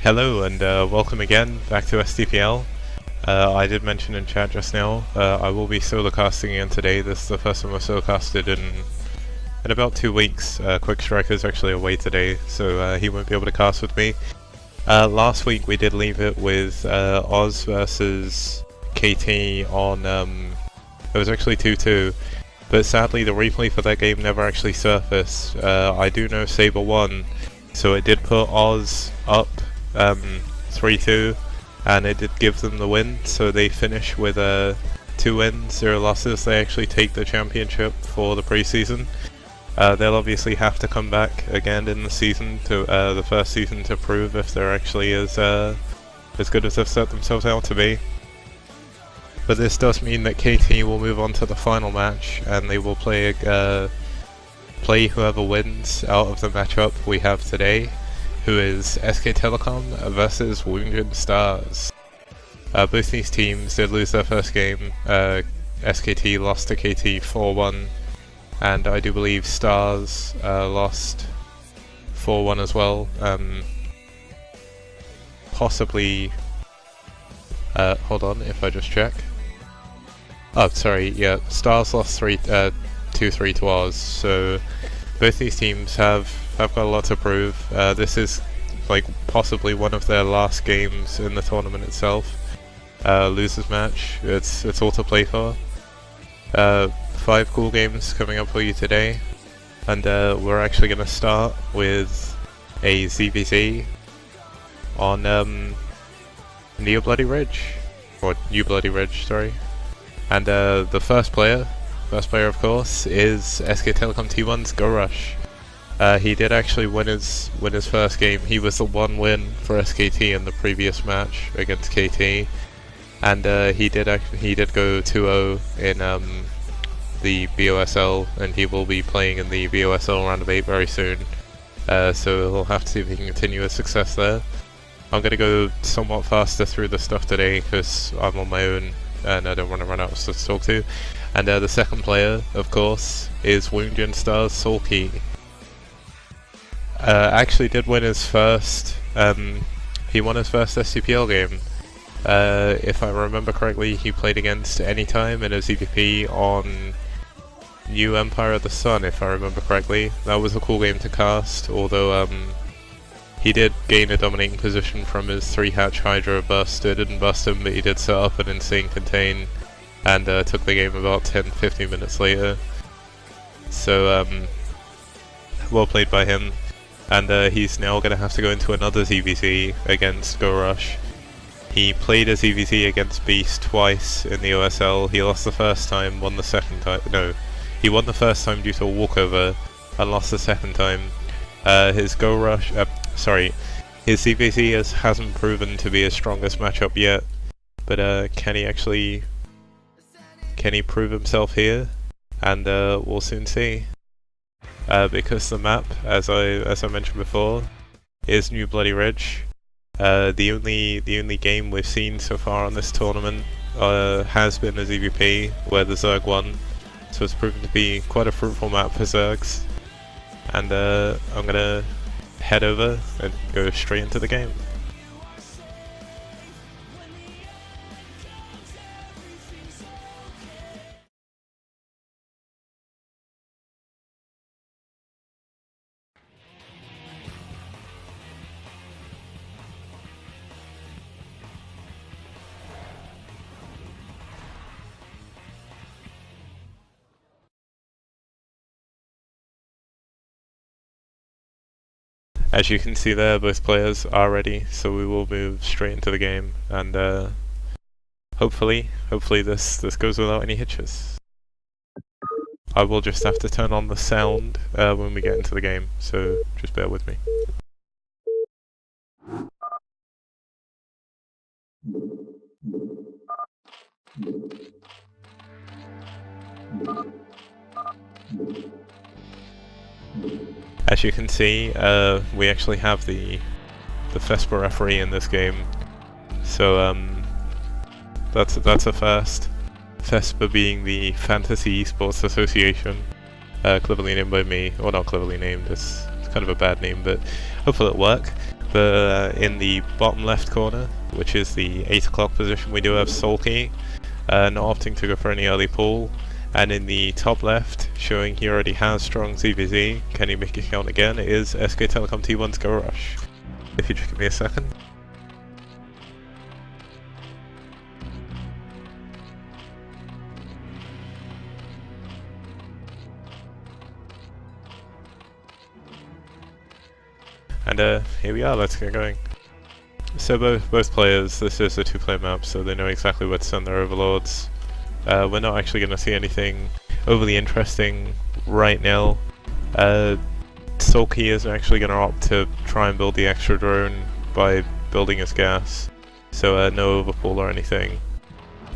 Hello and welcome again back to STPL. I did mention in chat just now, I will be solo casting again today. This is the first time I've solo casted in about 2 weeks. Quick Striker's actually away today, so he won't be able to cast with me. Last week we did leave it with Oz versus KT on, it was actually 2-2, but sadly the replay for that game never actually surfaced. I do know Saber won, so it did put Oz up 3-2, and it did give them the win, so they finish with 2 wins, 0 losses. They actually take the championship for the preseason. They'll obviously have to come back again in the season, to the first season, to prove if they're actually as good as they've set themselves out to be. But this does mean that KT will move on to the final match, and they will play whoever wins out of the matchup we have today, who is SK Telecom versus Wounded Stars. Both these teams did lose their first game. SKT lost to KT 4-1, and I do believe Stars lost 4-1 as well. Possibly... hold on, if I just check. Oh, sorry, yeah, Stars lost 2-3 to Oz, so both these teams have got a lot to prove. This is like possibly one of their last games in the tournament itself. Losers match, it's all to play for. 5 cool games coming up for you today, and we're actually going to start with a ZVZ on New Bloody Ridge, sorry. And the first player of course is SK Telecom T1's GoRush. He did actually win his first game. He was the one win for SKT in the previous match against KT, and he did go 2-0 in the BOSL, and he will be playing in the BOSL round of 8 very soon. So we'll have to see if he can continue his success there. I'm gonna go somewhat faster through the stuff today because I'm on my own and I don't want to run out of stuff to talk to. And the second player, of course, is Wounded Stars' Soulkey. Actually did win his first, he won his first STPL game. If I remember correctly, he played against Anytime in a ZVP on New Empire of the Sun, if I remember correctly. That was a cool game to cast, although he did gain a dominating position from his 3-hatch Hydra bust. It didn't bust him, but he did set up an insane contain, and took the game about 10-15 minutes later. So, well played by him. And he's now going to have to go into another ZVZ against GoRush. He played a ZVZ against Beast twice in the OSL. He lost the first time, won the second time. No, he won the first time due to a walkover, and lost the second time. His ZVZ hasn't proven to be his strongest matchup yet, but can he prove himself here? And we'll soon see. Because the map, as I mentioned before, is New Bloody Ridge. The only game we've seen so far on this tournament has been a ZVP where the Zerg won, so it's proven to be quite a fruitful map for Zergs. And I'm gonna head over and go straight into the game. As you can see there, both players are ready, so we will move straight into the game, and hopefully this goes without any hitches. I will just have to turn on the sound when we get into the game, so just bear with me. As you can see, we actually have the Vesper referee in this game, so that's a first. Vesper being the Fantasy Esports Association, cleverly named by me, or not cleverly named, it's kind of a bad name, but hopefully it'll work. But in the bottom left corner, which is the 8 o'clock position, we do have Soulkey, not opting to go for any early pull. And in the top left, showing he already has strong ZVZ, can he make it count again, is SK Telecom T1's GoRush. If you just give me a second. And here we are, let's get going. So both players, this is a 2-player map, so they know exactly where to send their overlords. We're not actually going to see anything overly interesting right now. Soulkey is actually going to opt to try and build the extra drone by building his gas, so no overpull or anything.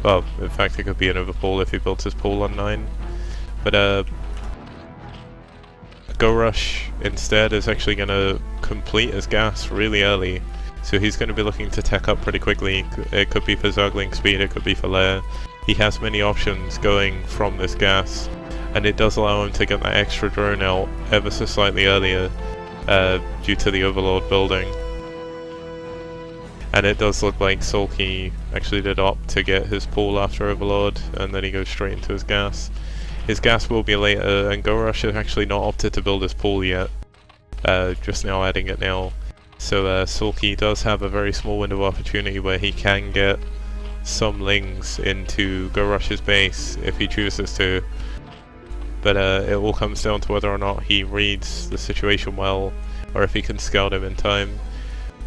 Well, in fact it could be an overpull if he builds his pool on 9. But GoRush instead is actually going to complete his gas really early, so he's going to be looking to tech up pretty quickly. It could be for Zergling speed, it could be for lair. He has many options going from this gas, and it does allow him to get that extra drone out ever so slightly earlier due to the overlord building. And it does look like Soulkey actually did opt to get his pool after overlord, and then he goes straight into his gas. His gas will be later, and GoRush has actually not opted to build his pool yet, just now adding it now. So Soulkey does have a very small window of opportunity where he can get some lings into GoRush's base if he chooses to. But it all comes down to whether or not he reads the situation well, or if he can scout him in time.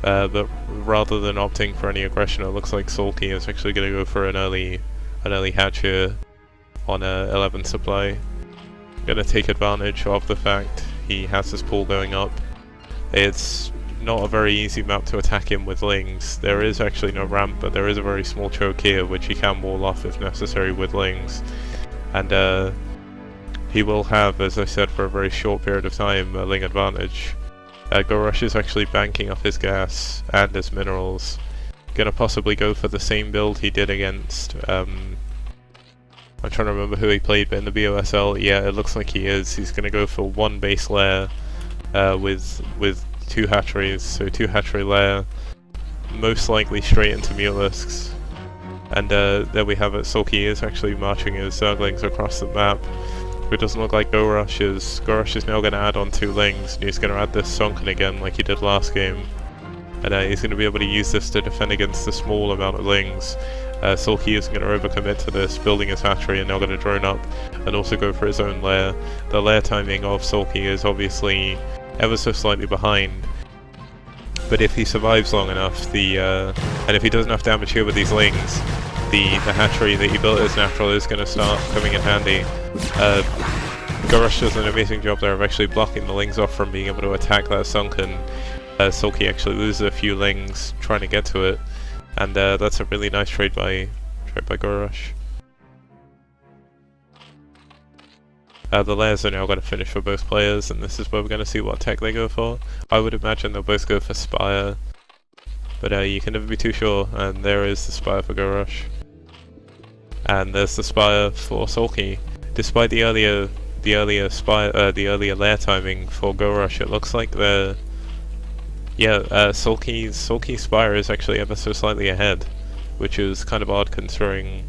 But rather than opting for any aggression, it looks like Soulkey is actually going to go for an early hatch here on a 11 supply. Gonna take advantage of the fact he has this pool going up. It's not a very easy map to attack him with lings. There is actually no ramp, but there is a very small choke here which he can wall off if necessary with lings. And he will have, as I said, for a very short period of time, a ling advantage. GoRush is actually banking up his gas and his minerals. Gonna possibly go for the same build he did against I'm trying to remember who he played, but in the BOSL, yeah, it looks like he is. He's going to go for 1 base lair with 2 hatcheries, so 2 hatchery lair, most likely straight into Mulisks. And there we have it, Soulkey is actually marching his Zerglings across the map. It doesn't look like GoRush is. GoRush is now going to add on 2 lings, and he's going to add this Sunken again like he did last game. And he's going to be able to use this to defend against the small amount of lings. Soulkey isn't going to overcommit to this, building his hatchery and now going to drone up and also go for his own lair. The lair timing of Soulkey is obviously ever so slightly behind, but if he survives long enough, and if he does enough damage here with these lings, the hatchery that he built as natural is going to start coming in handy. GoRush does an amazing job there of actually blocking the lings off from being able to attack that Sunken. Soulkey actually loses a few lings trying to get to it, and that's a really nice trade by GoRush. The lairs are now going to finish for both players, and this is where we're going to see what tech they go for. I would imagine they'll both go for Spire, but you can never be too sure, and there is the Spire for GoRush. And there's the Spire for Soulkey. Despite the earlier lair timing for GoRush, it looks like they're... Yeah, Soulkey's Spire is actually ever so slightly ahead, which is kind of odd considering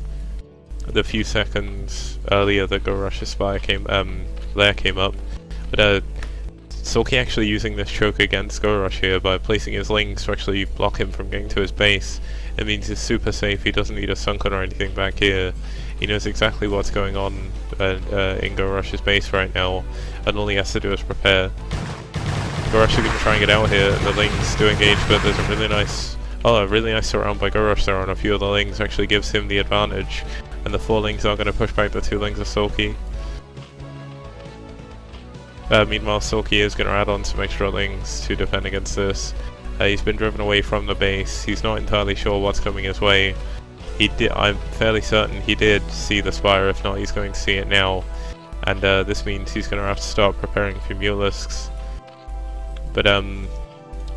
the few seconds earlier that GoRush's Spire lair came up. But Soulkey actually using this choke against GoRush here by placing his lings to actually block him from getting to his base. It means he's super safe, he doesn't need a Sunken or anything back here. He knows exactly what's going on in GoRush's base right now, and all he has to do is prepare. GoRush is going to try and get out here, and the lings do engage, but there's a really nice surround by GoRush there on a few of the lings, actually gives him the advantage, and the 4 lings are going to push back the 2 lings of Soulkey. Meanwhile, Soulkey is going to add on some extra lings to defend against this. He's been driven away from the base, he's not entirely sure what's coming his way. I'm fairly certain he did see the Spire, if not he's going to see it now. And this means he's going to have to start preparing for Mulisks. But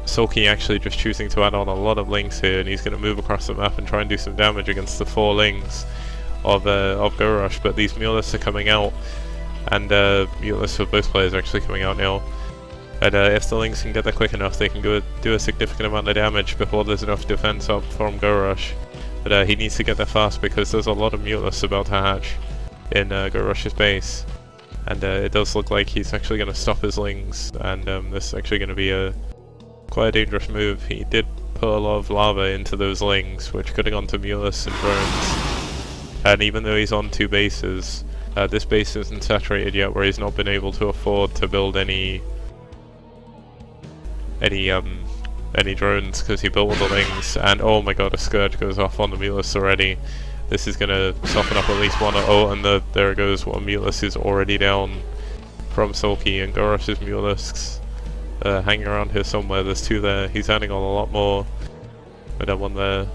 Soulkey actually just choosing to add on a lot of lings here, and he's going to move across the map and try and do some damage against the 4 lings of GoRush, but these Mulisks are coming out, and Mulisks for both players are actually coming out now. And if the Lings can get there quick enough, they can go do a significant amount of damage before there's enough defense up from GoRush. But he needs to get there fast because there's a lot of Mutas about to hatch in GoRush's base. And it does look like he's actually going to stop his Lings, and this is actually going to be quite a dangerous move. He did put a lot of lava into those Lings, which could have gone to Mutas and drones. And even though he's on 2 bases, this base isn't saturated yet, where he's not been able to afford to build any drones because he built all the Lings. And oh my god, a Scourge goes off on the Mutas already. This is gonna soften up at least one. Oh, and there goes one Mutas is already down from Soulkey, and GoRush's Mutasks hanging around here somewhere. There's 2 there. He's adding on a lot more. But that one there.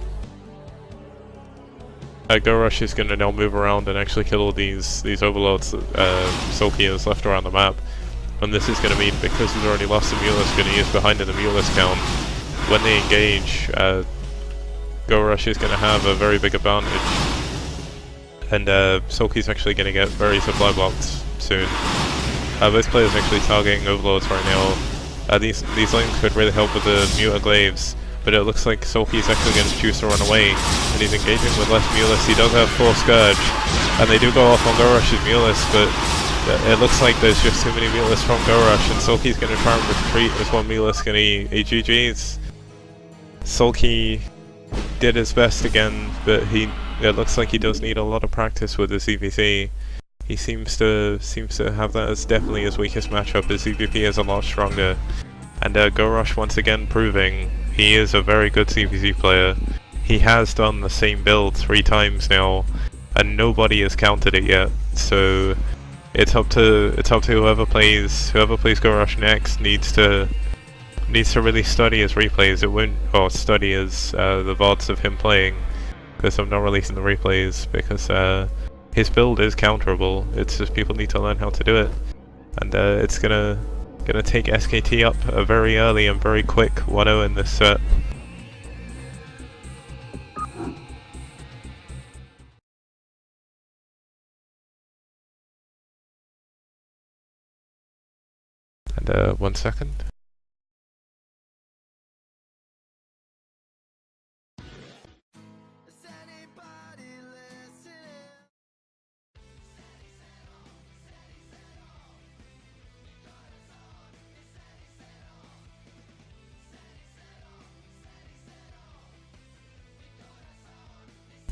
GoRush is gonna now move around and actually kill all these overlords that Soulkey has left around the map. And this is gonna mean, because he's already lost the Mutas, gonna use behind in the Mutas count. When they engage, GoRush is going to have a very big advantage, and Soulkey's actually going to get very supply blocked soon. Both players are actually targeting overlords right now. These lanes could really help with the Muta glaives, but it looks like Soulkey's actually going to choose to run away, and he's engaging with less Mutas. He does have 4 Scourge, and they do go off on GoRush's Mutas, but it looks like there's just too many Mutas from GoRush, and Soulkey's going to try and retreat as one Muta's going to eat GG's. Soulkey did his best again, but it looks like he does need a lot of practice with his EVP. He seems to have that as definitely his weakest matchup. His EVP is a lot stronger, and GoRush once again proving he is a very good CVZ player. He has done the same build 3 times now, and nobody has countered it yet. So it's up to whoever plays GoRush next needs to really study his replays. It won't, or study his the VODs of him playing, because I'm not releasing the replays because his build is counterable. It's just people need to learn how to do it, and it's gonna take SKT up a very early and very quick 1-0 in this set. And 1 second.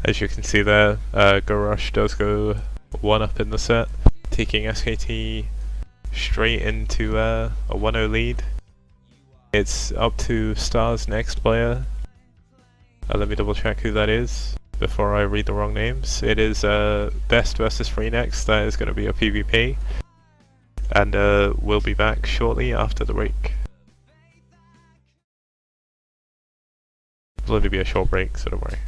As you can see there, GoRush does go 1-up in the set, taking SKT straight into a 1-0 lead. It's up to Star's next player. Let me double check who that is before I read the wrong names. It is Best versus Free next. That is going to be a PvP. And we'll be back shortly after the break. It'll only be a short break, so don't worry.